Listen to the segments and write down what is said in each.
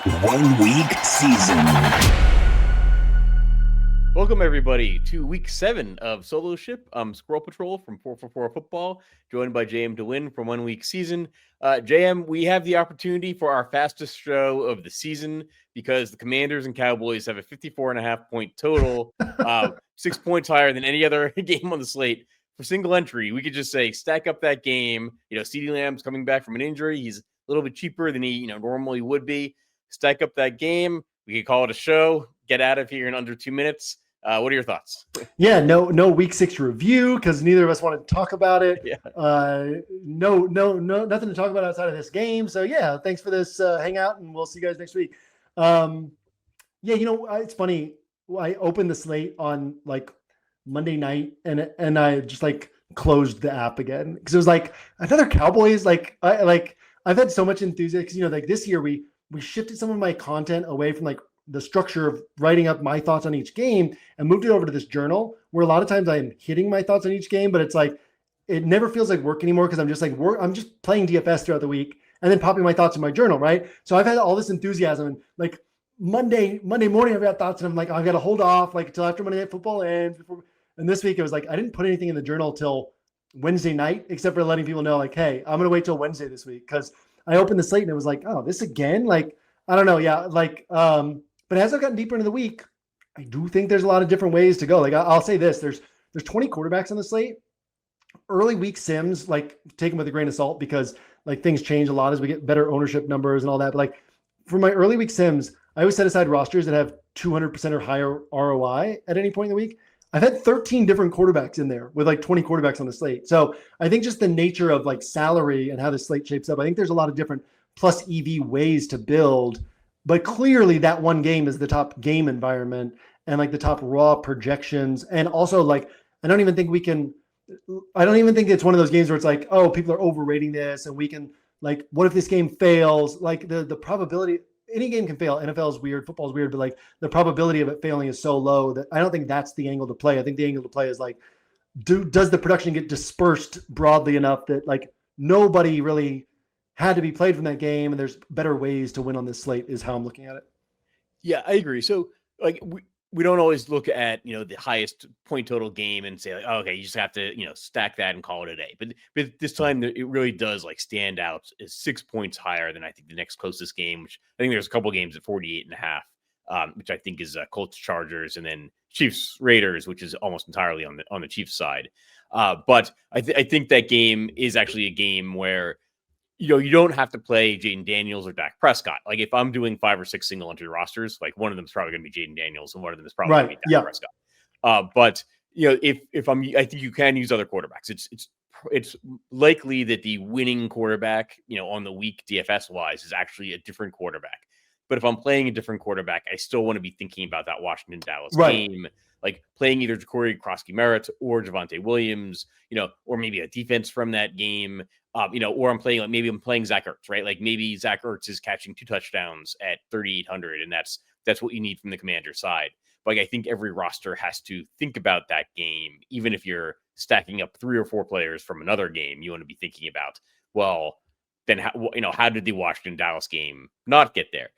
1 week season. Welcome, everybody, to week 7 of Solo Ship. I'm ScrollPatrol from 444 Football, joined by JM to win from 1 week season. JM, we have the opportunity for our fastest show of the season because the Commanders and Cowboys have a 54.5 point total, 6 points higher than any other game on the slate. For single entry, we could just say stack up that game. CeeDee Lamb's coming back from an injury. He's a little bit cheaper than he normally would be. Stack up that game. We could call it a show. Get out of here in under 2 minutes. What are your thoughts? Yeah, no week 6 review because neither of us wanted to talk about it. Yeah. No, nothing to talk about outside of this game. So yeah, thanks for this hangout, and we'll see you guys next week. It's funny. I opened the slate on like Monday night, and I just like closed the app again because it was like another Cowboys. I've had so much enthusiasm because like this year we shifted some of my content away from like the structure of writing up my thoughts on each game and moved it over to this journal where a lot of times I'm hitting my thoughts on each game, but it's like, it never feels like work anymore. Cause I'm just like, I'm just playing DFS throughout the week and then popping my thoughts in my journal. Right. So I've had all this enthusiasm and like Monday morning, I've got thoughts and I'm like, I've got to hold off like until after Monday Night Football ends. And this week it was like, I didn't put anything in the journal till Wednesday night, except for letting people know like, hey, I'm going to wait till Wednesday this week. Cause I opened the slate and it was like, oh, this again? Like, I don't know. Yeah. But as I've gotten deeper into the week, I do think there's a lot of different ways to go. Like I'll say this, there's 20 quarterbacks on the slate. Early week sims, like take them with a grain of salt because like things change a lot as we get better ownership numbers and all that. But like for my early week sims, I always set aside rosters that have 200% or higher ROI at any point in the week. I've had 13 different quarterbacks in there with like 20 quarterbacks on the slate. So I think just the nature of like salary and how the slate shapes up, I think there's a lot of different plus EV ways to build. But clearly that one game is the top game environment and like the top raw projections. And also like, I don't even think it's one of those games where it's like, oh, people are overrating this and we can like, what if this game fails? Like the probability, any game can fail. NFL is weird. Football is weird, but like the probability of it failing is so low that I don't think that's the angle to play. I think the angle to play is like, does the production get dispersed broadly enough that like nobody really had to be played from that game, and there's better ways to win on this slate is how I'm looking at it. Yeah, I agree. So like we don't always look at, the highest point total game and say like, oh, okay, you just have to, stack that and call it a day. But this time it really does like stand out as 6 points higher than I think the next closest game, which I think there's a couple games at 48.5, which I think is Colts Chargers, and then Chiefs Raiders, which is almost entirely on the Chiefs side. But I think that game is actually a game where you don't have to play Jaden Daniels or Dak Prescott. Like if I'm doing 5 or 6 single entry rosters, like one of them is probably going to be Jaden Daniels and one of them is probably going to be Dak Prescott. But I think you can use other quarterbacks. It's likely that the winning quarterback, on the week DFS wise is actually a different quarterback. But if I'm playing a different quarterback, I still want to be thinking about that Washington Dallas game, like playing either Jacory Krosky-Merritt or Javonte Williams, or maybe a defense from that game. Or I'm playing Zach Ertz, right? Like maybe Zach Ertz is catching 2 touchdowns at 3,800, and that's what you need from the Commander side. But I think every roster has to think about that game, even if you're stacking up 3 or 4 players from another game. You want to be thinking about, well, then how did the Washington Dallas game not get there?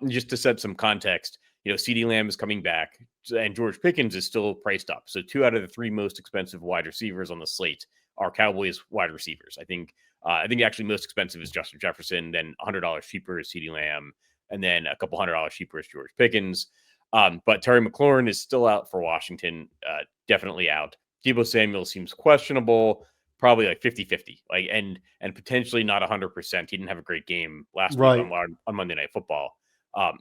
Just to set some context, CeeDee Lamb is coming back, and George Pickens is still priced up. So 2 out of the 3 most expensive wide receivers on the slate are Cowboys wide receivers. I think actually most expensive is Justin Jefferson, then $100 cheaper is CeeDee Lamb, and then a couple $100 cheaper is George Pickens. But Terry McLaurin is still out for Washington, definitely out. Deebo Samuel seems questionable, probably like 50-50, like and potentially not 100%. He didn't have a great game last week on Monday Night Football,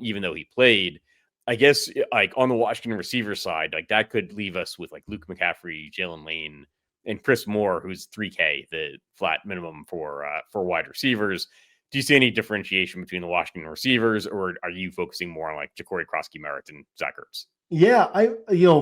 even though he played. I guess like on the Washington receiver side, like that could leave us with like Luke McCaffrey, Jalen Lane, and Chris Moore, who's $3K, the flat minimum for wide receivers. Do you see any differentiation between the Washington receivers, or are you focusing more on like Jacory Krosky-Merritt and Zach Ertz? Yeah,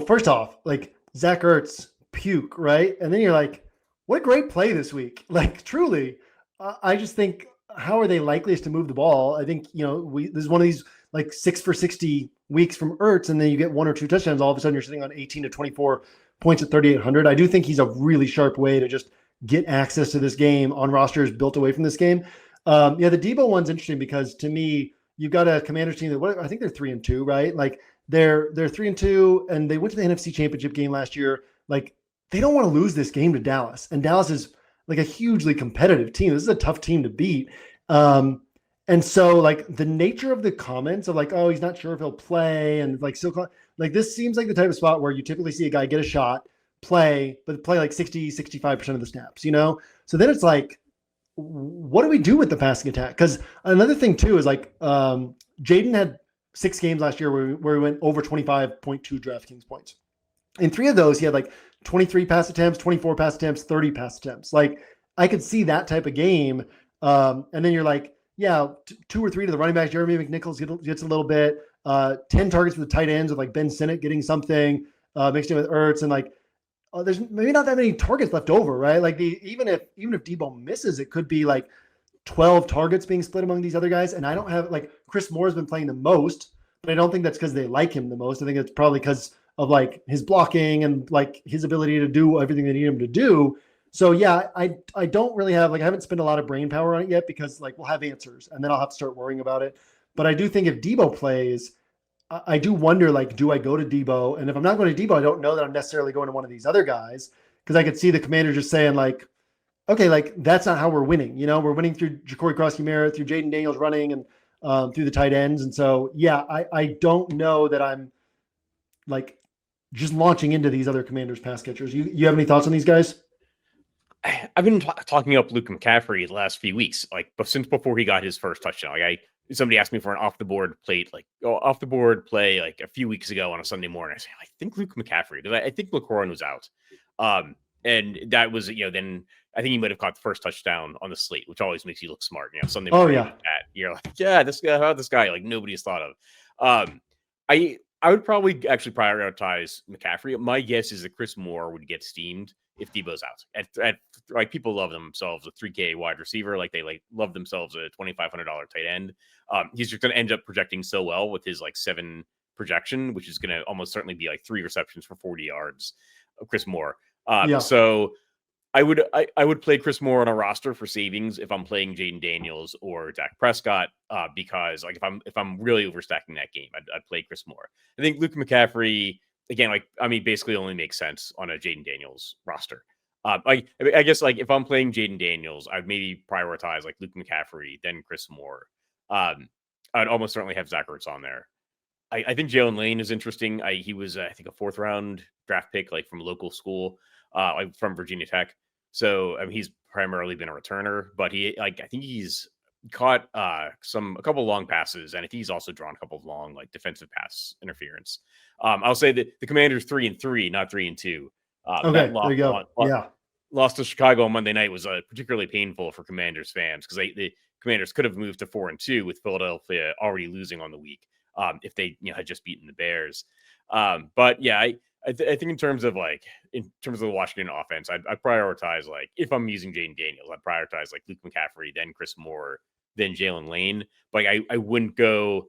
first off, like Zach Ertz, puke, right? And then you're like, what a great play this week. Like truly, I just think, how are they likeliest to move the ball? I think, this is one of these like 6 for 60 weeks from Ertz, and then you get 1 or 2 touchdowns. All of a sudden you're sitting on 18 to 24 points at 3,800. I do think he's a really sharp way to just get access to this game on rosters built away from this game. The Deebo one's interesting because to me, you've got a Commanders team that I think they're 3-2, right? Like they're 3-2, and they went to the NFC Championship game last year. Like they don't want to lose this game to Dallas, and Dallas is like a hugely competitive team. This is a tough team to beat. And so like the nature of the comments of like, oh, he's not sure if he'll play, and like so like this seems like the type of spot where you typically see a guy get a shot, play like 60-65% of the snaps, So then it's like, what do we do with the passing attack? Because another thing too is like Jaden had 6 games last year where he went over 25.2 DraftKings points. In 3 of those, he had like 23 pass attempts, 24 pass attempts, 30 pass attempts. Like I could see that type of game. And then you're like, yeah, 2 or 3 to the running backs. Jeremy McNichols gets a little bit. 10 targets for the tight ends with like Ben Sinnott getting something mixed in with Ertz, and like there's maybe not that many targets left over, right? Like even if Debo misses, it could be like 12 targets being split among these other guys. And I don't have like Chris Moore has been playing the most, but I don't think that's because they like him the most. I think it's probably because of like his blocking and like his ability to do everything they need him to do. So yeah, I don't really have, like, I haven't spent a lot of brain power on it yet because like we'll have answers and then I'll have to start worrying about it. But I do think if Debo plays, I do wonder, like, do I go to Debo? And if I'm not going to Debo, I don't know that I'm necessarily going to one of these other guys, because I could see the Commander just saying like, okay, like that's not how we're winning. We're winning through Ja'Cory Cross-Kamara, through Jaden Daniels running, and through the tight ends. And so, yeah, I don't know that I'm like just launching into these other Commanders pass catchers. You have any thoughts on these guys? I've been talking up Luke McCaffrey the last few weeks, like since before he got his first touchdown. Like somebody asked me for an off the board play like a few weeks ago on a Sunday morning. I said, I think Luke McCaffrey, because I think McLaurin was out. And that was, then I think he might have caught the first touchdown on the slate, which always makes you look smart. Sunday morning, you're like, yeah, this guy, like nobody's thought of. I would probably actually prioritize McCaffrey. My guess is that Chris Moore would get steamed if Debo's out. At like, people love themselves a 3K wide receiver, like they like love themselves a $2,500 tight end. He's just going to end up projecting so well with his like 7 projection, which is going to almost certainly be like 3 receptions for 40 yards of Chris Moore. So I would play Chris Moore on a roster for savings if I'm playing Jaden Daniels or Dak Prescott, because like if I'm really overstacking that game, I'd play Chris Moore. I think Luke McCaffrey, again, basically only makes sense on a Jaden Daniels roster. I guess like if I'm playing Jaden Daniels, I'd maybe prioritize like Luke McCaffrey, then Chris Moore. I'd almost certainly have Zach Ertz on there. I think Jalen Lane is interesting. He was I think a 4th round draft pick, like from local school, from Virginia Tech. So he's primarily been a returner, but I think he's caught a couple long passes, and I think he's also drawn a couple of long like defensive pass interference. I'll say that the Commanders 3-3, not 3-2. Okay, there you go. Lost to Chicago on Monday night was particularly painful for Commanders fans, because the Commanders could have moved to 4-2 with Philadelphia already losing on the week if they had just beaten the Bears. But yeah, I think in terms of the Washington offense, I'd prioritize, like, if I'm using Jaden Daniels, I'd prioritize like Luke McCaffrey, then Chris Moore, then Jalen Lane. But I wouldn't go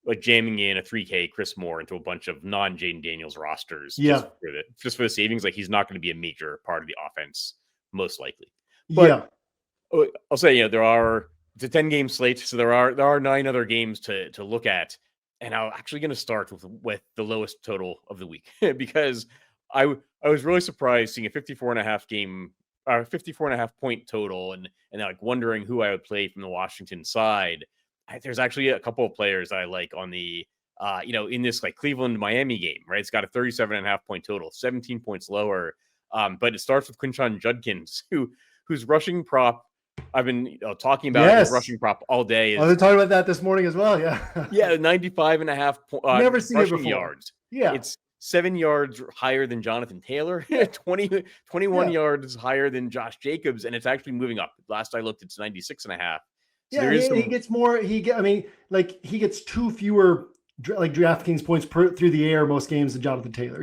like jamming in a 3K Chris Moore into a bunch of non-Jaden Daniels rosters just for the savings. Like, he's not going to be a major part of the offense, most likely. But I'll say, it's a 10-game slate, so there are 9 other games to look at. And I'm actually going to start with the lowest total of the week, because I was really surprised seeing a 54.5 point total, and like wondering who I would play from the Washington side. There's actually a couple of players that I like on the in this like Cleveland Miami game, right? It's got a 37.5 point total, 17 points lower. But it starts with Quinshon Judkins, whose rushing prop I've been talking about his rushing prop all day. I've been talking about that this morning as well. Yeah. 95.5 never seen it before. Yards. Yeah. It's 7 yards higher than Jonathan Taylor, 21 yards higher than Josh Jacobs. And it's actually moving up. Last I looked, it's 96.5. So he gets more. He gets 2 fewer like DraftKings points through the air most games than Jonathan Taylor.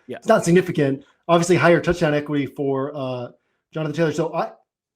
It's not significant. Obviously, higher touchdown equity for Jonathan Taylor. So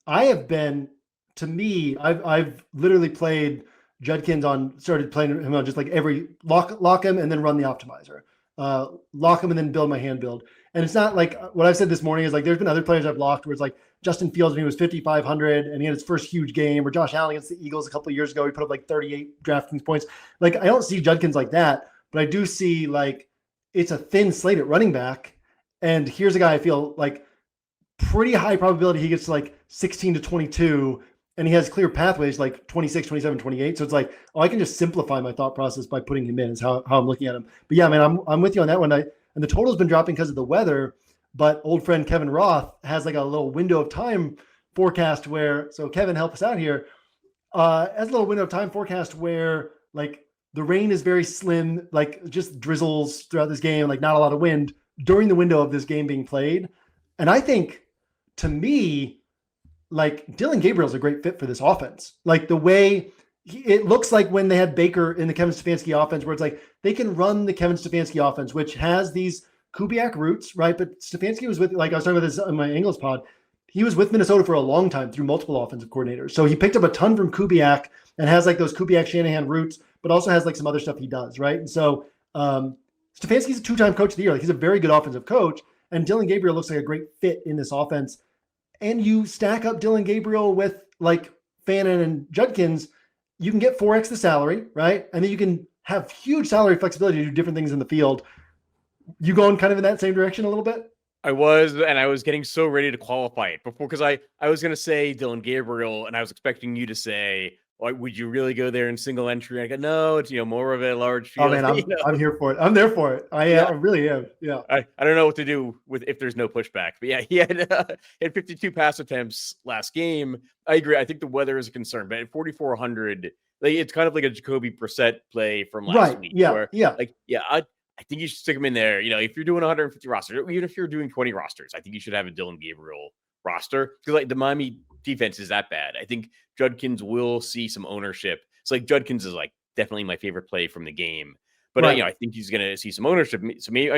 I have been, to me, I've literally played Judkins started playing him on just like every lock him and then run the optimizer. lock them and then build my hand build. And it's not like what I've said this morning is like there's been other players I've locked where it's like Justin Fields when he was 5,500 and he had his first huge game, or Josh Allen against the Eagles a couple of years ago, he put up like 38 DraftKings points. Like I don't see Judkins like that, but I do see like it's a thin slate at running back. And here's a guy I feel like pretty high probability he gets to like 16 to 22 and he has clear pathways like 26, 27, 28. So it's like, oh, I can just simplify my thought process by putting him in is how I'm looking at him. But yeah, man, I'm with you on that one. And the total's been dropping because of the weather, but old friend Kevin Roth has like a little window of time forecast where, so Kevin, help us out here. Has a little window of time forecast where like the rain is very slim, like just drizzles throughout this game, like not a lot of wind during the window of this game being played. And I think to me, like Dillon Gabriel is a great fit for this offense. Like the way it looks like when they had Baker in the Kevin Stefanski offense, where it's like they can run the Kevin Stefanski offense, which has these Kubiak roots, right? But Stefanski was with, like I was talking about this on my Ingles pod, he was with Minnesota for a long time through multiple offensive coordinators. So he picked up a ton from Kubiak and has like those Kubiak Shanahan roots, but also has like some other stuff he does, right? And so Stefanski's a 2-time coach of the year. Like he's a very good offensive coach, and Dillon Gabriel looks like a great fit in this offense. And you stack up Dillon Gabriel with like Fannin and Judkins, you can get 4x the salary, right? And then you can have huge salary flexibility to do different things in the field. You going kind of in that same direction a little bit? I was getting so ready to qualify it before, because I was going to say Dillon Gabriel, and I was expecting you to say, well, would you really go there in single entry? I go, no, it's, more of a large field. Oh man, I'm here for it. I'm there for it. I really am. Yeah. I don't know what to do with if there's no pushback, but yeah, he had 52 pass attempts last game. I agree. I think the weather is a concern, but at 4,400, like it's kind of like a Jacoby Brissett play from last week. Yeah. Where, yeah. Like, yeah, I think you should stick him in there. If you're doing 150 rosters, even if you're doing 20 rosters, I think you should have a Dillon Gabriel roster, because like the Miami defense is that bad. I think Judkins will see some ownership. It's like Judkins is like definitely my favorite play from the game, but right. I think he's going to see some ownership. So maybe,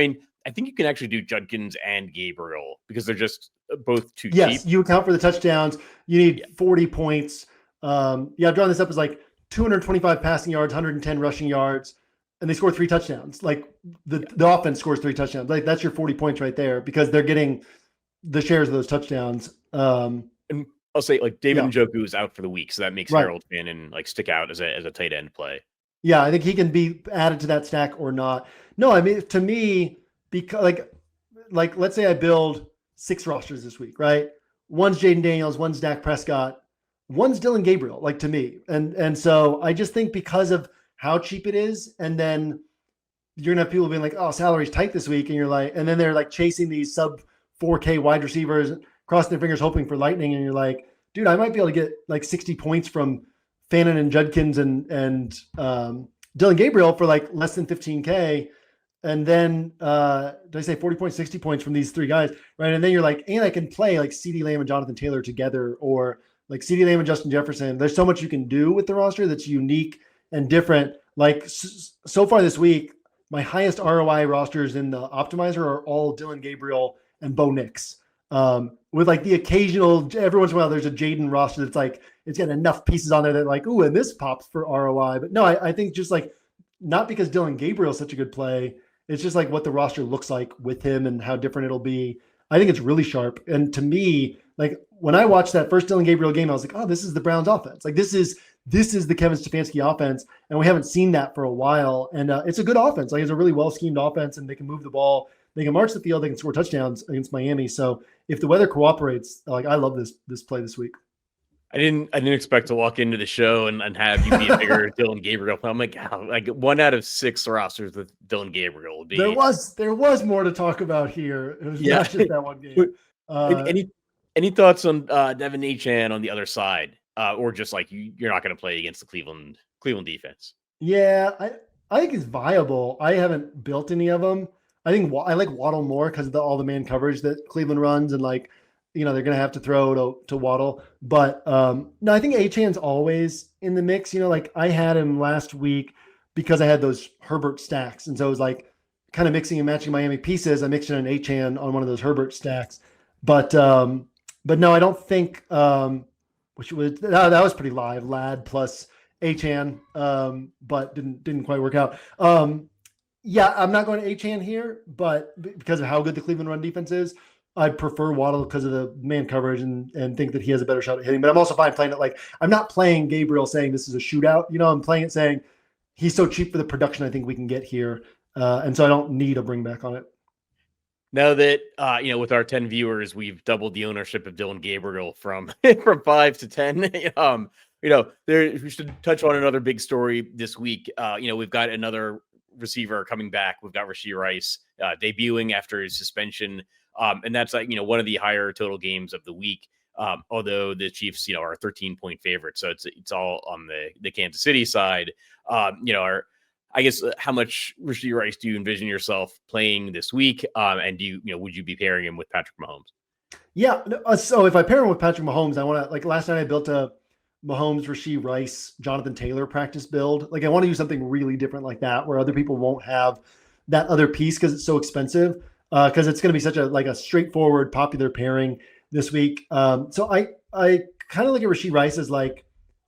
I think you can actually do Judkins and Gabriel because they're just both too cheap. Yes, you account for the touchdowns. You need 40 points. I've drawn this up as like 225 passing yards, 110 rushing yards, and they score 3 touchdowns. Like the offense scores 3 touchdowns. Like that's your 40 points right there because they're getting the shares of those touchdowns. And I'll say like David Njoku is out for the week, so that makes Harold Fannin like stick out as a tight end play. Yeah, I think he can be added to that stack or not. No, I mean to me, because like let's say I build 6 rosters this week, right? One's Jaden Daniels, one's Dak Prescott, one's Dillon Gabriel, like to me. And so I just think because of how cheap it is, and then you're gonna have people being like, oh, salary's tight this week, and you're like, and then they're like chasing these sub 4K wide receivers, crossing their fingers, hoping for lightning. And you're like, dude, I might be able to get like 60 points from Fannin and Judkins and Dillon Gabriel for like less than 15K. And then, did I say 40 points, 60 points from these 3 guys, right? And then you're like, and I can play like CeeDee Lamb and Jonathan Taylor together, or like CeeDee Lamb and Justin Jefferson. There's so much you can do with the roster that's unique and different. Like so far this week, my highest ROI rosters in the optimizer are all Dillon Gabriel and Bo Nix. With like the occasional, every once in a while, there's a Jaden roster that's like, it's got enough pieces on there that like, ooh, and this pops for ROI. But no, I think just like, not because Dillon Gabriel is such a good play. It's just like what the roster looks like with him and how different it'll be. I think it's really sharp. And to me, like when I watched that first Dillon Gabriel game, I was like, oh, this is the Browns offense. Like this is the Kevin Stefanski offense. And we haven't seen that for a while. And it's a good offense. Like it's a really well-schemed offense, and they can move the ball. They can march the field. They can score touchdowns against Miami. So if the weather cooperates, like I love this play this week. I didn't expect to walk into the show and have you be a bigger Dillon Gabriel. I'm like, oh, like 1 out of 6 rosters with Dillon Gabriel would be. There was more to talk about here. It was not just that one game. Any thoughts on Devin Achane on the other side, or just like you're not going to play against the Cleveland defense? Yeah, I think it's viable. I haven't built any of them. I think I like Waddle more because of all the man coverage that Cleveland runs, and like, they're going to have to throw to Waddle. But no, I think Achane's always in the mix. Like I had him last week because I had those Herbert stacks. And so it was like kind of mixing and matching Miami pieces. I mixed in an Achane on one of those Herbert stacks. But no, I don't think that was pretty live, Lad plus Achane, but didn't quite work out. Yeah, I'm not going to Achane here, but because of how good the Cleveland run defense is, I'd prefer Waddle because of the man coverage and think that he has a better shot at hitting. But I'm also fine playing it like I'm not playing Gabriel saying this is a shootout. I'm playing it saying he's so cheap for the production I think we can get here. And so I don't need a bring back on it. Now that with our 10 viewers, we've doubled the ownership of Dillon Gabriel from from 5 to 10. We should touch on another big story this week. We've got another receiver coming back. We've got Richie Rice debuting after his suspension. And that's one of the higher total games of the week. Although the Chiefs, are a 13-point favorite. So it's all on the Kansas City side. I guess how much Richie Rice do you envision yourself playing this week? And would you be pairing him with Patrick Mahomes? Yeah. So if I pair him with Patrick Mahomes, I want to, like last night I built a Mahomes, Richie Rice, Jonathan Taylor practice build. Like I want to do something really different like that where other people won't have that other piece because it's so expensive. Because it's going to be such a straightforward, popular pairing this week. So I kind of look at Richie Rice as like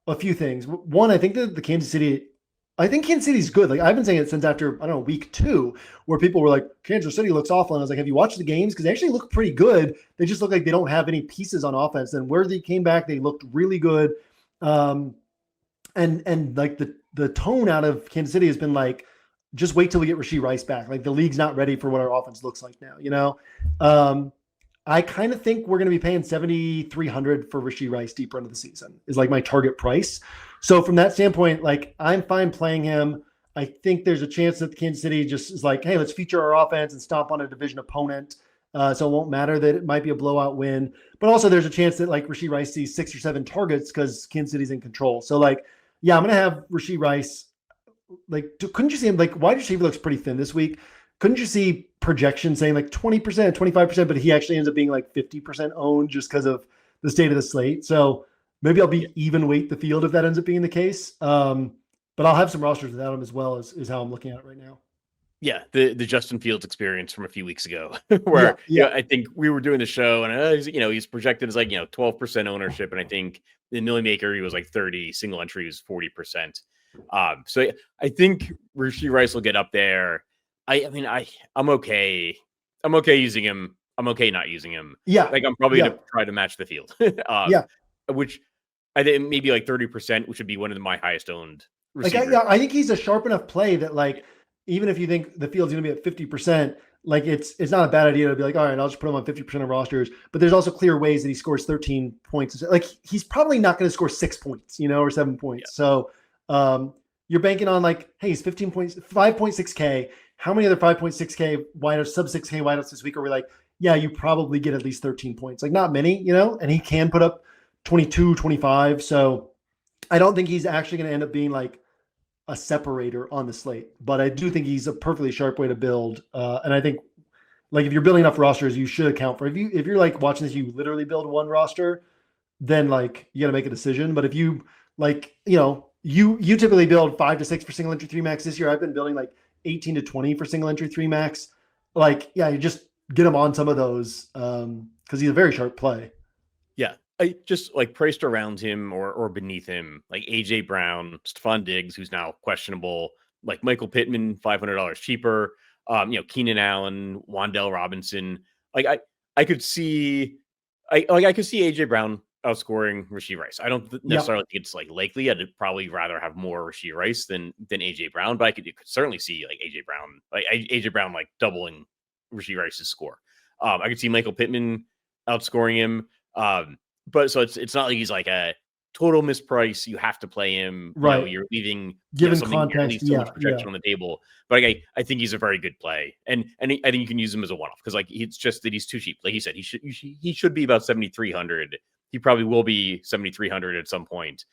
a few things. One, I think that Kansas City's good. Like I've been saying it since after, I don't know, week 2, where people were like, Kansas City looks awful. And I was like, have you watched the games? Because they actually look pretty good. They just look like they don't have any pieces on offense. And where they came back, they looked really good. And like the tone out of Kansas City has been like, just wait till we get Richie Rice back. Like the league's not ready for what our offense looks like now, I kind of think we're going to be paying $7,300 for Richie Rice deeper into the season is like my target price. So from that standpoint, like I'm fine playing him. I think there's a chance that Kansas City just is like, hey, let's feature our offense and stomp on a division opponent. So it won't matter that it might be a blowout win, but also there's a chance that like Richie Rice sees 6 or 7 targets because Kansas City's in control. So like, yeah, I'm going to have Richie Rice. Like, couldn't you see him? Like, wide receiver looks pretty thin this week. Couldn't you see projections saying like 20%, 25%, but he actually ends up being like 50% owned just because of the state of the slate. So maybe I'll be even weight the field if that ends up being the case. But I'll have some rosters without him as well is how I'm looking at it right now. Yeah, the Justin Fields experience from a few weeks ago, where I think we were doing the show and he's projected as like 12% ownership, and I think the Millie Maker he was like 30, single entry was 40%. So I think Richie Rice will get up there. I'm okay. I'm okay using him. I'm okay not using him. Yeah, like I'm probably gonna try to match the field. Which I think maybe like 30%, which would be one of my highest owned receivers. I think he's a sharp enough play that like. Even if you think the field's going to be at 50%, like it's not a bad idea to be like, all right, I'll just put him on 50% of rosters. But there's also clear ways that he scores 13 points. Like he's probably not going to score 6 points, or 7 points. Yeah. So you're banking on like, hey, he's 15 points, 5.6K. How many other 5.6K wideouts, sub 6K wideouts this week are we like, yeah, you probably get at least 13 points. Like not many, and he can put up 22, 25. So I don't think he's actually going to end up being like a separator on the slate, but I do think he's a perfectly sharp way to build. And I think like if you're building enough rosters, you should account for if you're like watching this, you literally build one roster, then like you got to make a decision. But if you like, you typically build 5 to 6 for single entry 3 max this year. I've been building like 18 to 20 for single entry 3 max. Like, yeah, you just get him on some of those because he's a very sharp play. Yeah. I just like priced around him or beneath him, like AJ Brown, Stephon Diggs, who's now questionable, like Michael Pittman, $500 cheaper. Keenan Allen, Wan'Dale Robinson. Like I could see AJ Brown outscoring Richie Rice. I don't necessarily think it's like likely. I'd probably rather have more Richie Rice than AJ Brown, but you could certainly see like AJ Brown like doubling Richie Rice's score. I could see Michael Pittman outscoring him. But so it's not like he's like a total misprice. You have to play him. Right. You're leaving given context, so much projection on the table. But I think he's a very good play, and I think you can use him as a one-off because like it's just that he's too cheap. Like he said, he should be about 7,300. He probably will be 7,300 at some point.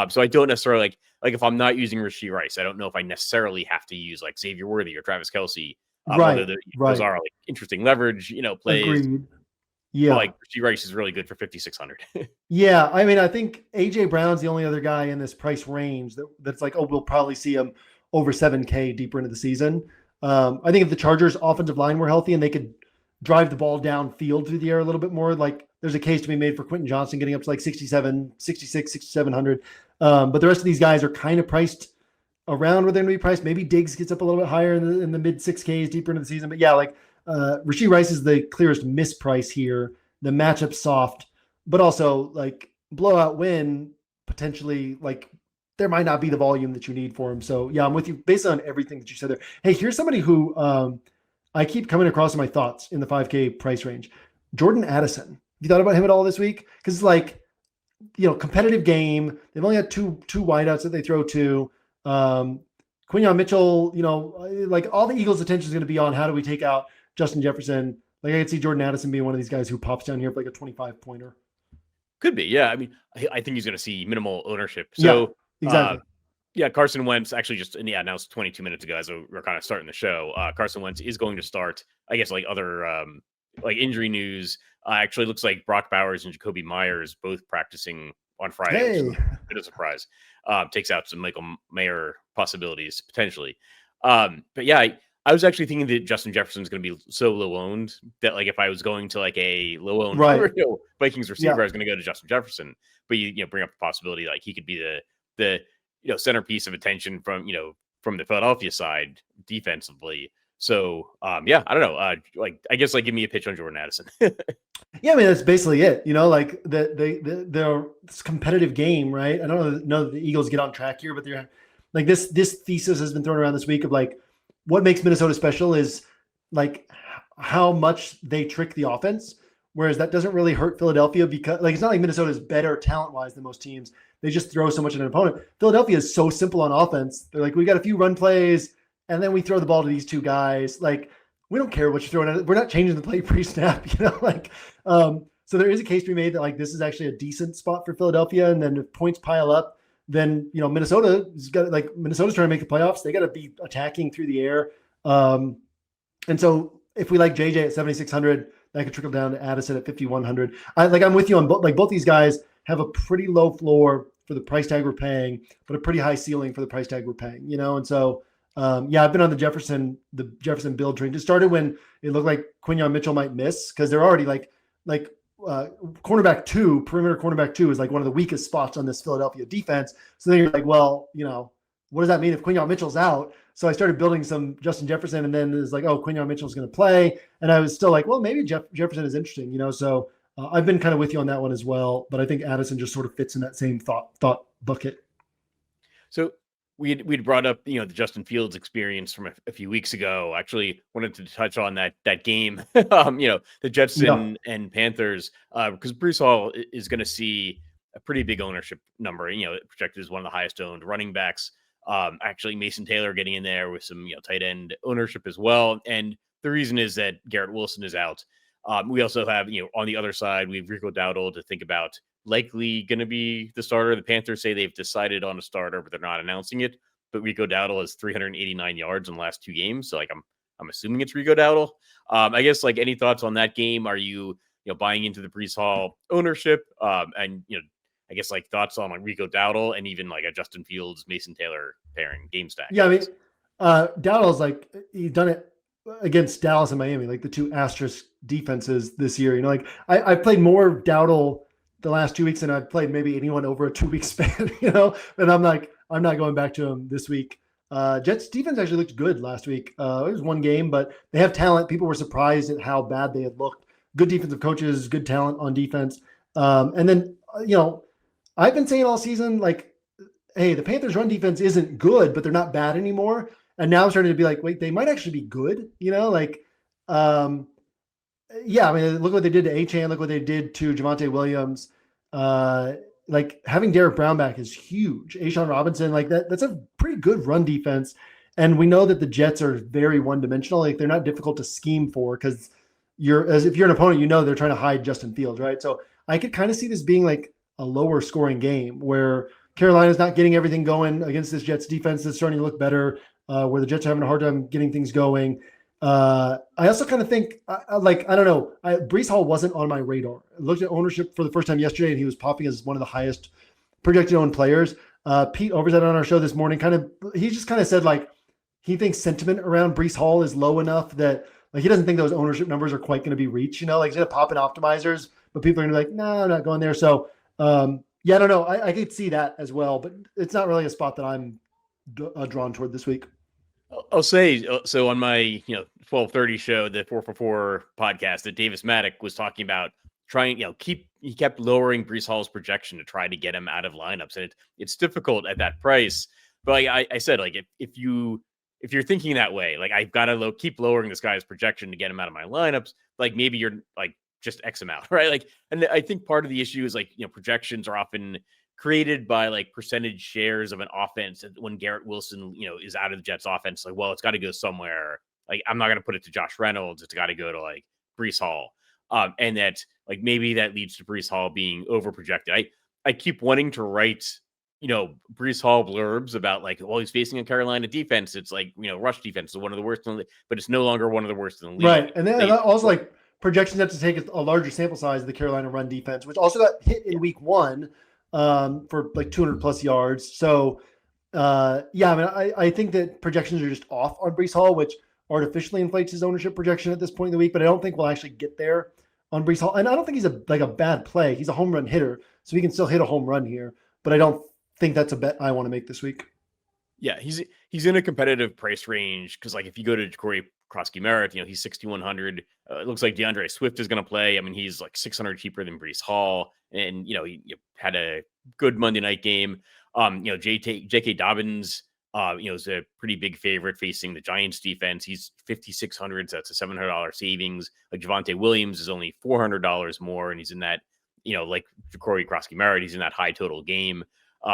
So I don't necessarily like if I'm not using Richie Rice, I don't know if I necessarily have to use like Xavier Worthy or Travis Kelce. Right. Those are like interesting leverage, plays. Agreed. Yeah, like Richie Rice is really good for 5,600. Yeah, I mean, I think AJ Brown's the only other guy in this price range that's like, we'll probably see him over 7K deeper into the season. I think if the Chargers' offensive line were healthy and they could drive the ball downfield through the air a little bit more, like there's a case to be made for Quentin Johnson getting up to like 67, 66, 6,700. But the rest of these guys are kind of priced around where they're going to be priced. Maybe Diggs gets up a little bit higher in the mid 6Ks deeper into the season. But yeah, like Richie Rice is the clearest misprice here. The matchup's soft, but also like blowout win potentially, like there might not be the volume that you need for him. So yeah, I'm with you based on everything that you said there. Hey, here's somebody who I keep coming across in my thoughts in the 5K price range. Jordan Addison. You thought about him at all this week? Because it's like, competitive game. They've only had two wideouts that they throw to. Quinyon Mitchell, like all the Eagles' attention is going to be on how do we take out Justin Jefferson. Like I could see Jordan Addison being one of these guys who pops down here for like a 25-pointer. Could be, yeah. I mean, I think he's going to see minimal ownership. So yeah, exactly. Carson Wentz actually just announced 22 minutes ago as we're kind of starting the show. Carson Wentz is going to start. I guess like other like injury news. Actually, looks like Brock Bowers and Jacoby Myers both practicing on Friday. Hey. So a bit of a surprise. Takes out some Michael Mayer possibilities potentially. But yeah, I was actually thinking that Justin Jefferson is going to be so low owned that like if I was going to like a low owned Vikings receiver, I was going to go to Justin Jefferson. But you bring up the possibility like he could be the centerpiece of attention from the Philadelphia side defensively. So I don't know. Like I guess like give me a pitch on Jordan Addison. Yeah, I mean that's basically it. Like their competitive game, right? I don't know that the Eagles get on track here, but they're like this thesis has been thrown around this week of like what makes Minnesota special is like how much they trick the offense, whereas that doesn't really hurt Philadelphia because like it's not like Minnesota is better talent-wise than most teams. They just throw so much at an opponent. Philadelphia is so simple on offense. They're like, we got a few run plays, and then we throw the ball to these two guys. Like, we don't care what you're throwing at it. We're not changing the play pre-snap, so there is a case to be made that like this is actually a decent spot for Philadelphia, and then if points pile up, then Minnesota's trying to make the playoffs. They got to be attacking through the air, and so if we like JJ at 7,600, that could trickle down to Addison at 5,100. I'm with you on both these guys have a pretty low floor for the price tag we're paying, but a pretty high ceiling for the price tag we're paying. And so I've been on the Jefferson build train. It started when it looked like Quinyon Mitchell might miss because they're already like cornerback 2, perimeter cornerback 2 is like one of the weakest spots on this Philadelphia defense. So then you're like, well, what does that mean if Quinyon Mitchell's out? So I started building some Justin Jefferson, and then it's like, oh, Quinyon Mitchell's going to play, and I was still like, well, maybe Jefferson is interesting, So I've been kind of with you on that one as well, but I think Addison just sort of fits in that same thought bucket. So we'd brought up the Justin Fields experience from a few weeks ago. Actually wanted to touch on that game, the Jets and Panthers, because Breece Hall is going to see a pretty big ownership number. Projected as one of the highest owned running backs. Actually, Mason Taylor getting in there with some tight end ownership as well. And the reason is that Garrett Wilson is out. We also have on the other side we have Rico Dowdle to think about. Likely going to be the starter. The Panthers say they've decided on a starter, but they're not announcing it. But Rico Dowdle has 389 yards in the last 2 games, so like I'm assuming it's Rico Dowdle. I guess like any thoughts on that game? Are you buying into the Breece Hall ownership? And I guess like thoughts on like Rico Dowdle and even like a Justin Fields Mason Taylor pairing game stack. Yeah, I mean Dowdle's like he's done it against Dallas and Miami, like the two asterisk defenses this year. I played more Dowdle the last 2 weeks than I've played maybe anyone over a 2-week span, and I'm not going back to him this week. Jets defense actually looked good last week. It was one game, but they have talent. People were surprised at how bad they had looked. Good defensive coaches, good talent on defense. And then, I've been saying all season, like, hey, the Panthers run defense isn't good, but they're not bad anymore. And now I'm starting to be like, wait, they might actually be good, yeah, I mean, look what they did to Achane. Look what they did to Javonte Williams. Like having Derek Brown back is huge. Ashawn Robinson, like that's a pretty good run defense. And we know that the Jets are very one-dimensional. Like they're not difficult to scheme for because if you're an opponent, they're trying to hide Justin Fields, right? So I could kind of see this being like a lower scoring game where Carolina's not getting everything going against this Jets defense that's starting to look better, where the Jets are having a hard time getting things going. I also kind of think I don't know. Breece Hall wasn't on my radar. I looked at ownership for the first time yesterday, and he was popping as one of the highest projected owned players. Pete Overzet on our show this morning he just kind of said like he thinks sentiment around Breece Hall is low enough that like he doesn't think those ownership numbers are quite going to be reached. Like he's going to pop in optimizers, but people are going to be like, no, I'm not going there. So I don't know. I could see that as well, but it's not really a spot that I'm drawn toward this week. I'll say so on my 12:30 show, the 4for4 podcast, that Davis Maddock was talking about trying, he kept lowering Breece Hall's projection to try to get him out of lineups, and it's difficult at that price. But I said, like, if you're thinking that way, like, I've got to keep lowering this guy's projection to get him out of my lineups, like, maybe you're like just X him out, right? Like, and I think part of the issue is, like, projections are often created by like percentage shares of an offense. When Garrett Wilson, is out of the Jets offense, like, well, it's got to go somewhere. Like, I'm not going to put it to Josh Reynolds. It's got to go to like Breece Hall. And that, like, maybe that leads to Breece Hall being over projected. I keep wanting to write, Breece Hall blurbs about, like, well, he's facing a Carolina defense. It's like, rush defense is one of the worst, but it's no longer one of the worst in the league. Right. And then also, like, projections have to take a larger sample size of the Carolina run defense, which also got hit in week 1 for like 200 plus yards. So, I think that projections are just off on Breece Hall, which artificially inflates his ownership projection at this point in the week. But I don't think we'll actually get there on Breece Hall. And I don't think he's a bad play. He's a home run hitter, so he can still hit a home run here. But I don't think that's a bet I want to make this week. Yeah, he's in a competitive price range because, like, if you go to Corey Krosky-Merritt, he's 6,100. It looks like DeAndre Swift is going to play. I mean, he's like 600 cheaper than Breece Hall, and he had a good Monday night game. J.K. Dobbins, is a pretty big favorite facing the Giants defense. He's 5,600, so that's a $700 savings. Like, Javonte Williams is only $400 more, and he's in that, like Corey Krosky-Merritt, he's in that high total game.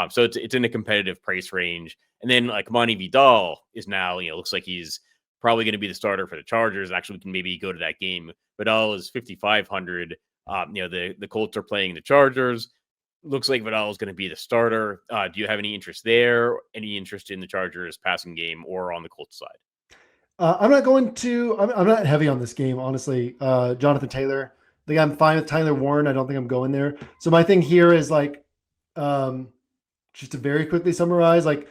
So it's in a competitive price range. And then, like, Monty Vidal is now, looks like he's probably going to be the starter for the Chargers. Actually, we can maybe go to that game. Vidal is 5,500. The Colts are playing the Chargers. Looks like Vidal is going to be the starter. Do you have any interest there? Any interest in the Chargers passing game or on the Colts side? I'm not heavy on this game, honestly. Jonathan Taylor. I think I'm fine with Tyler Warren. I don't think I'm going there. So my thing here is, like, just to very quickly summarize, like,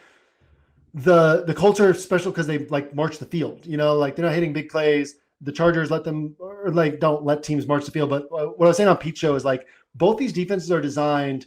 the Colts are special because they, like, march the field, like, they're not hitting big plays. The Chargers don't let teams march the field. But what I was saying on Pete's show is, like, both these defenses are designed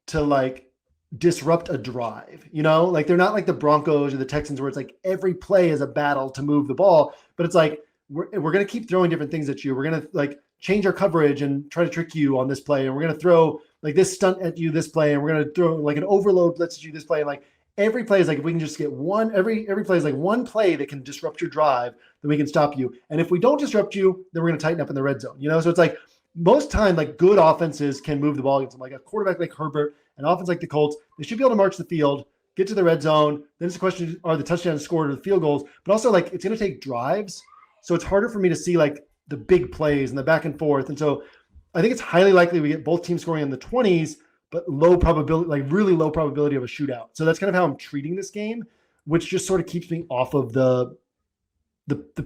to, like, disrupt a drive, like, they're not like the Broncos or the Texans where it's like every play is a battle to move the ball, but it's like, we're going to keep throwing different things at you. We're going to, like, change our coverage and try to trick you on this play. And we're going to throw, like, this stunt at you this play. And we're going to throw, like, an overload blitz at you this play. And, like, every play is like, if we can just get every play is like one play that can disrupt your drive, then we can stop you. And if we don't disrupt you, then we're going to tighten up in the red zone, So it's like, most time, like, good offenses can move the ball against them. Like a quarterback like Herbert, an offense like the Colts, they should be able to march the field, get to the red zone. Then it's a question, are the touchdowns scored or the field goals? But also, like, it's going to take drives. So it's harder for me to see, like, the big plays and the back and forth. And so I think it's highly likely we get both teams scoring in the 20s, but low probability, like really low probability of a shootout. So that's kind of how I'm treating this game, which just sort of keeps me off of the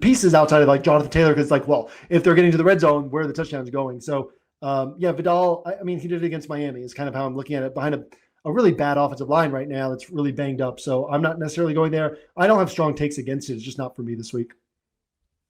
pieces outside of, like, Jonathan Taylor, because, like, well, if they're getting to the red zone, where are the touchdowns going? So, Vidal, I mean, he did it against Miami is kind of how I'm looking at it, behind a really bad offensive line right now that's really banged up. So I'm not necessarily going there. I don't have strong takes against it. It's just not for me this week.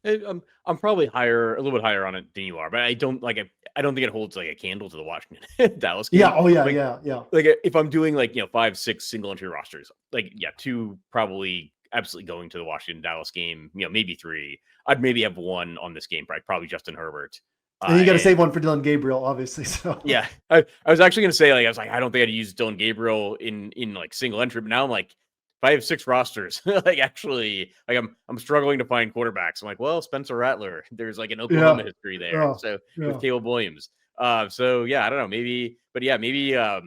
I'm probably a little bit higher on it than you are, but I don't think it holds, like, a candle to the Washington Dallas game. Yeah. Oh yeah. Like, yeah. Like, if I'm doing, like, 5-6 single entry rosters, like, 2 probably absolutely going to the Washington Dallas game, maybe 3. I'd maybe have 1 on this game, probably Justin Herbert. And you got to save one for Dillon Gabriel, obviously. So yeah, I was actually going to say, like, I don't think I'd use Dillon Gabriel in like single entry, but now I'm like, if I have 6 rosters, like, actually, like, I'm struggling to find quarterbacks. I'm like, well, Spencer Rattler, there's, like, an Oklahoma history there. With Caleb Williams. So yeah, I don't know, maybe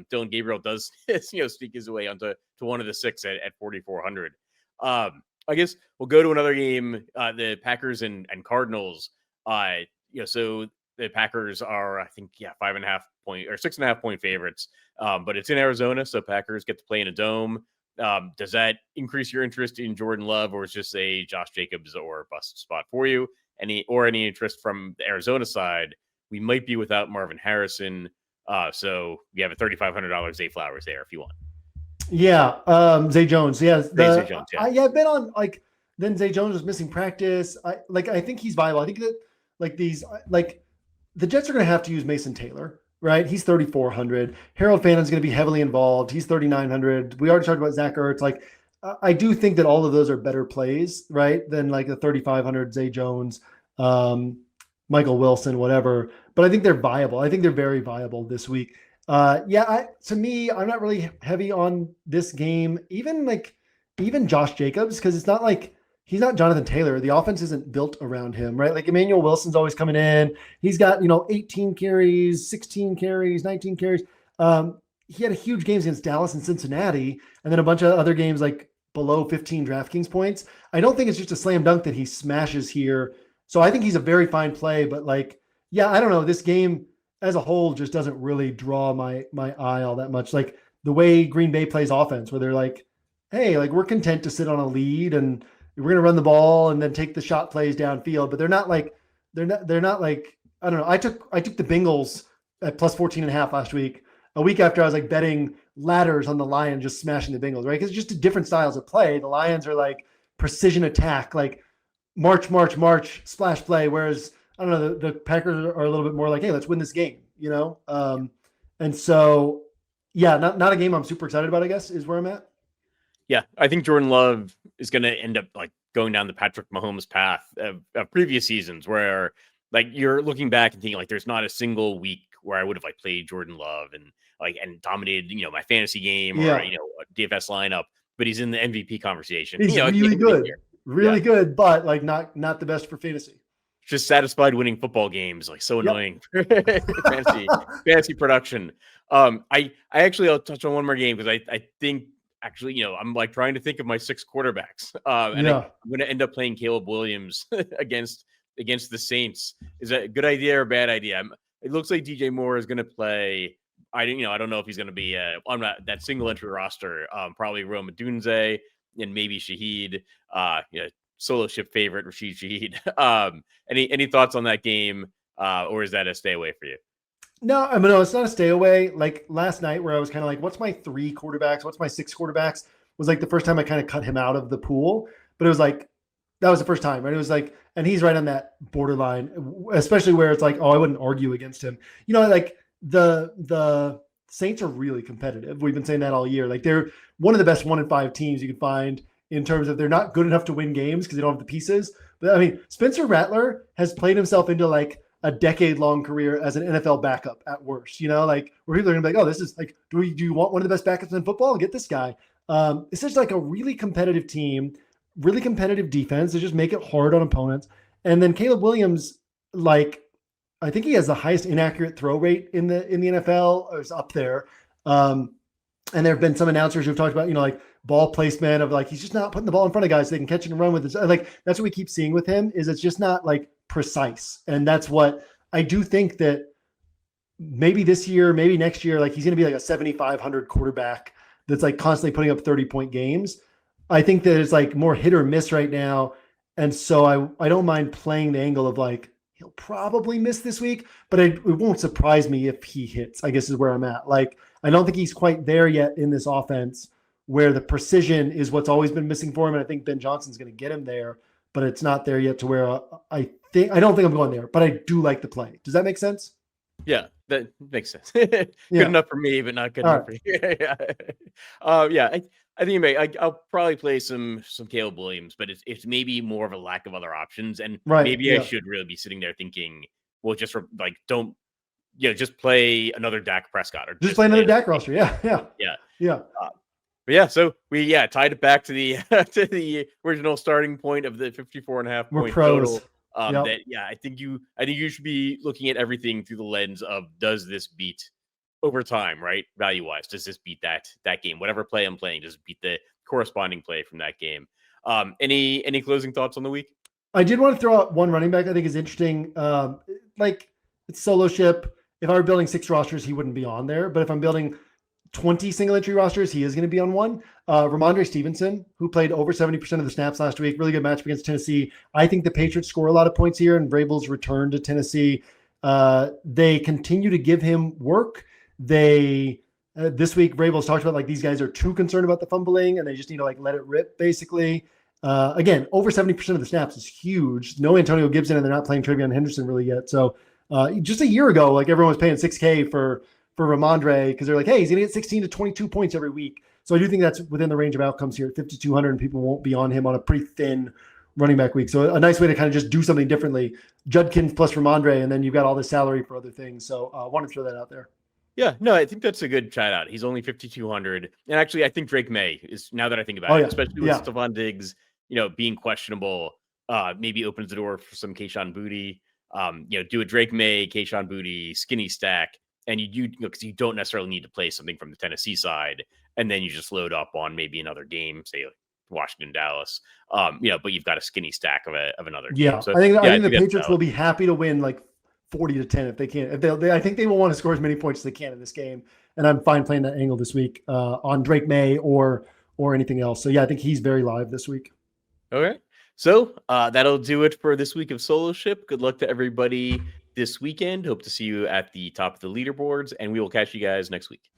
Dillon Gabriel does, sneak his way onto one of the 6 at 4,400. I guess we'll go to another game, the Packers and Cardinals. So the Packers are, I think, 5.5 point or 6.5 point favorites. But it's in Arizona, so Packers get to play in a dome. Does that increase your interest in Jordan Love, or is just a Josh Jacobs or bust spot for you? Any interest from the Arizona side? We might be without Marvin Harrison. So we have a $3,500 Zay Flowers there if you want. Yeah. Zay Jones. Yeah. Zay Jones. Yeah. I've been on, like, then Zay Jones was missing practice. I think he's viable. I think that, like, the Jets are going to have to use Mason Taylor, right? He's 3,400. Harold Fannon's going to be heavily involved. He's 3,900. We already talked about Zach Ertz. Like, I do think that all of those are better plays, right, than like the 3,500 Zay Jones, Michael Wilson, whatever. But I think they're viable. I think they're very viable this week. To me, I'm not really heavy on this game. Even Josh Jacobs, because it's not like he's not Jonathan Taylor. The offense isn't built around him, right? Like Emmanuel Wilson's always coming in. He's got 18 carries, 16 carries, 19 carries. He had a huge games against Dallas and Cincinnati, and then a bunch of other games like below 15 DraftKings points. I don't think it's just a slam dunk that he smashes here. So I think he's a very fine play, but I don't know. This game as a whole just doesn't really draw my eye all that much. Like the way Green Bay plays offense, where they're like, hey, like we're content to sit on a lead and we're going to run the ball and then take the shot plays downfield, but they're not like, I don't know. I took the Bengals at plus 14.5 last week, a week after I was like betting ladders on the Lions, just smashing the Bengals, right? Because it's just different styles of play. The Lions are like precision attack, like march, splash play. Whereas I don't know, the Packers are a little bit more like, hey, let's win this game, And so, not a game I'm super excited about, I guess, is where I'm at. Yeah, I think Jordan Love is going to end up like going down the Patrick Mahomes path of previous seasons, where like you're looking back and thinking like there's not a single week where I would have like played Jordan Love and dominated my fantasy game or a DFS lineup, but he's in the MVP conversation. He's really good, but like not the best for fantasy. Just satisfied winning football games, like so annoying. fantasy production. I actually I'll touch on one more game because I think. Actually, I'm like trying to think of my 6 quarterbacks. I'm going to end up playing Caleb Williams against the Saints. Is that a good idea or a bad idea? It looks like DJ Moore is going to play. I don't know if he's going to be on that single entry roster. Probably Rhamondre and maybe Shaheed. Solo ship favorite Rashid Shaheed. Any thoughts on that game, or is that a stay away for you? No, it's not a stay away. Like last night where I was kind of like, what's my 3 quarterbacks? What's my 6 quarterbacks? Was like the first time I kind of cut him out of the pool, but it was like, that was the first time, right? It was like, and he's right on that borderline, especially where it's like, oh, I wouldn't argue against him. Like the Saints are really competitive. We've been saying that all year. Like they're one of the best 1-5 teams you can find in terms of they're not good enough to win games because they don't have the pieces. But I mean, Spencer Rattler has played himself into like a decade-long career as an NFL backup at worst, like where people are gonna be like, oh, this is like, do you want one of the best backups in football? Get this guy. It's just like a really competitive team, really competitive defense. They just make it hard on opponents. And then Caleb Williams, like, I think he has the highest inaccurate throw rate in the NFL, or is up there. And there have been some announcers who've talked about, like ball placement of like, he's just not putting the ball in front of guys so they can catch it and run with it. Like, that's what we keep seeing with him is it's just not like precise. And that's what I do think that maybe this year, maybe next year, like he's going to be like a 7,500 quarterback that's like constantly putting up 30-point games. I think that it's like more hit or miss right now. And so I don't mind playing the angle of like, he'll probably miss this week, but it won't surprise me if he hits, I guess is where I'm at. Like, I don't think he's quite there yet in this offense where the precision is what's always been missing for him. And I think Ben Johnson's going to get him there, but it's not there yet to where I don't think I'm going there, but I do like the play. Does that make sense? Yeah, that makes sense. Good enough for me, but not good enough for you. I think I'll probably play some Caleb Williams, but it's maybe more of a lack of other options, and maybe I should really be sitting there thinking, well, just just play another Dak Prescott or just play another Dak roster. Yeah. So we tied it back to the to the original starting point of the 54.5 We're point pros. total. I think you should be looking at everything through the lens of, does this beat over time, right? Value wise, does this beat that game? Whatever play I'm playing, does it beat the corresponding play from that game? Any closing thoughts on the week? I did want to throw out one running back I think is interesting. Like it's solo ship. If I were building 6 rosters, he wouldn't be on there. But if I'm building 20 single entry rosters, he is going to be on one. Rhamondre Stevenson, who played over 70% of the snaps last week, really good matchup against Tennessee. I think the Patriots score a lot of points here, and Vrabel's return to Tennessee. They continue to give him work. This week, Vrabel's talked about like these guys are too concerned about the fumbling, and they just need to like let it rip, basically. Again, over 70% of the snaps is huge. No Antonio Gibson, and they're not playing Travion Henderson really yet. So just a year ago, like everyone was paying $6,000 for Rhamondre because they're like, hey, he's going to get 16 to 22 points every week. So I do think that's within the range of outcomes here at 5,200, and people won't be on him on a pretty thin running back week. So a nice way to kind of just do something differently. Judkins plus Rhamondre, and then you've got all the salary for other things. So I want to throw that out there. Yeah, no, I think that's a good shout out. He's only 5,200. And actually, I think Drake Maye is, now that I think about it, especially with Stephon Diggs, being questionable, maybe opens the door for some Kayshon Boutte. Do a Drake Maye, Kayshon Boutte, skinny stack. And because you don't necessarily need to play something from the Tennessee side. And then you just load up on maybe another game, say Washington, Dallas, but you've got a skinny stack of another game. So, I think the Patriots will be happy to win like 40-10 if they can. I think they will want to score as many points as they can in this game, and I'm fine playing that angle this week on Drake Maye or anything else. So yeah, I think he's very live this week. Okay, so that'll do it for this week of Solo Ship. Good luck to everybody this weekend. Hope to see you at the top of the leaderboards, and we will catch you guys next week.